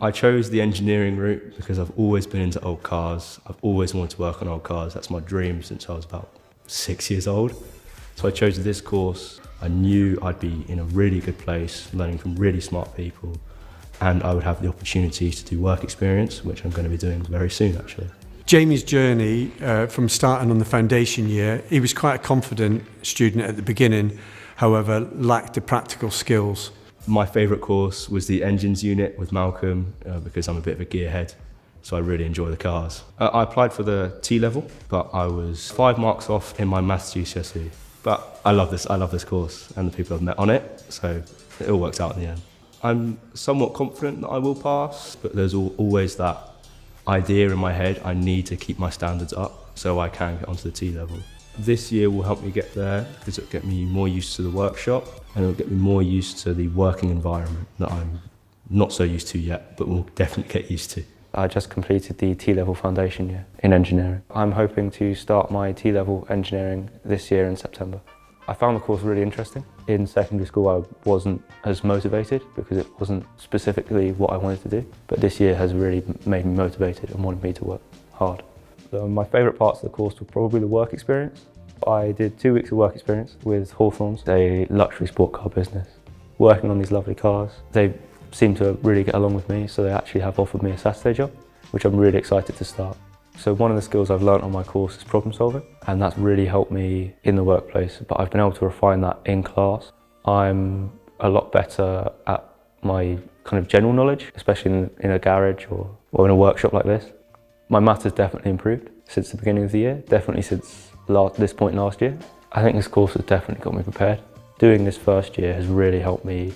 I chose the engineering route because I've always been into old cars. I've always wanted to work on old cars. That's my dream since I was about 6 years old. So I chose this course. I knew I'd be in a really good place, learning from really smart people, and I would have the opportunity to do work experience, which I'm going to be doing very soon, actually. Jamie's journey from starting on the foundation year, he was quite a confident student at the beginning, however, lacked the practical skills. My favourite course was the engines unit with Malcolm because I'm a bit of a gearhead, so I really enjoy the cars. I applied for the T-level, but I was 5 marks off in my maths GCSE. But I love this course and the people I've met on it, so it all works out in the end. I'm somewhat confident that I will pass, but there's always that idea in my head I need to keep my standards up so I can get onto the T-level. This year will help me get there because it'll get me more used to the workshop and it'll get me more used to the working environment that I'm not so used to yet, but will definitely get used to. I just completed the T-level foundation year in engineering. I'm hoping to start my T-level engineering this year in September. I found the course really interesting. In secondary school I wasn't as motivated because it wasn't specifically what I wanted to do, but this year has really made me motivated and wanted me to work hard. So my favourite parts of the course were probably the work experience. I did 2 weeks of work experience with Hawthorns, a luxury sport car business, working on these lovely cars. They seem to really get along with me, so they actually have offered me a Saturday job, which I'm really excited to start. So one of the skills I've learnt on my course is problem solving, and that's really helped me in the workplace, but I've been able to refine that in class. I'm a lot better at my kind of general knowledge, especially in a garage or in a workshop like this. My maths has definitely improved since the beginning of the year, definitely since this point last year. I think this course has definitely got me prepared. Doing this first year has really helped me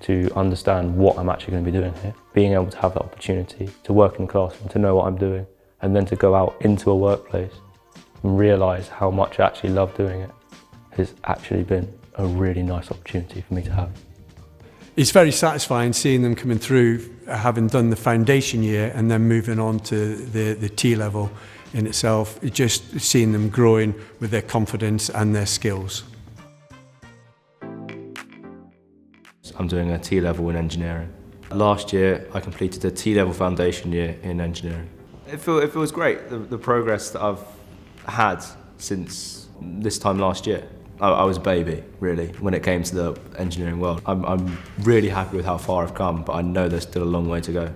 to understand what I'm actually going to be doing here. Being able to have that opportunity to work in the classroom, to know what I'm doing, and then to go out into a workplace and realise how much I actually love doing it has actually been a really nice opportunity for me to have. It's very satisfying seeing them coming through, having done the foundation year and then moving on to the T-level in itself. It's just seeing them growing with their confidence and their skills. I'm doing a T-level in engineering. Last year I completed a T-level foundation year in engineering. It feels great, the progress that I've had since this time last year. I was a baby, really, when it came to the engineering world. I'm really happy with how far I've come, but I know there's still a long way to go.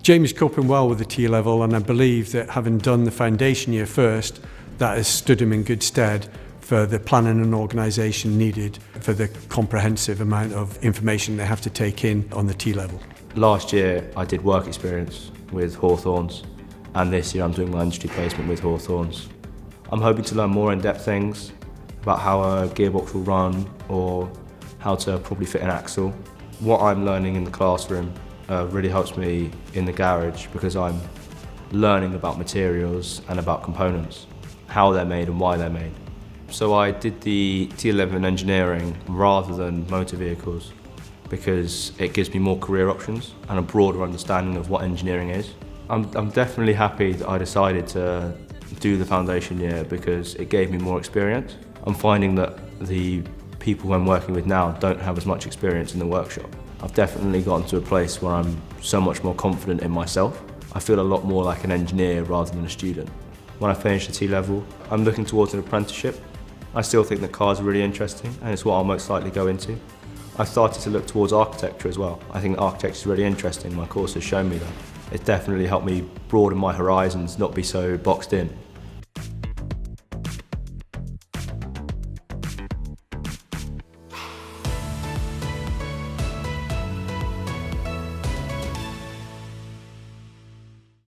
Jamie's coping well with the T-level, and I believe that having done the foundation year first, that has stood him in good stead for the planning and organisation needed for the comprehensive amount of information they have to take in on the T-level. Last year I did work experience with Hawthorns, and this year I'm doing my industry placement with Hawthorns. I'm hoping to learn more in-depth things about how a gearbox will run or how to properly fit an axle. What I'm learning in the classroom really helps me in the garage because I'm learning about materials and about components, how they're made and why they're made. So I did the T11 engineering rather than motor vehicles because it gives me more career options and a broader understanding of what engineering is. I'm definitely happy that I decided to do the foundation year because it gave me more experience. I'm finding that the people I'm working with now don't have as much experience in the workshop. I've definitely gotten to a place where I'm so much more confident in myself. I feel a lot more like an engineer rather than a student. When I finish the T-level, I'm looking towards an apprenticeship. I still think that cars are really interesting and it's what I'll most likely go into. I've started to look towards architecture as well. I think architecture is really interesting. My course has shown me that. It's definitely helped me broaden my horizons, not be so boxed in.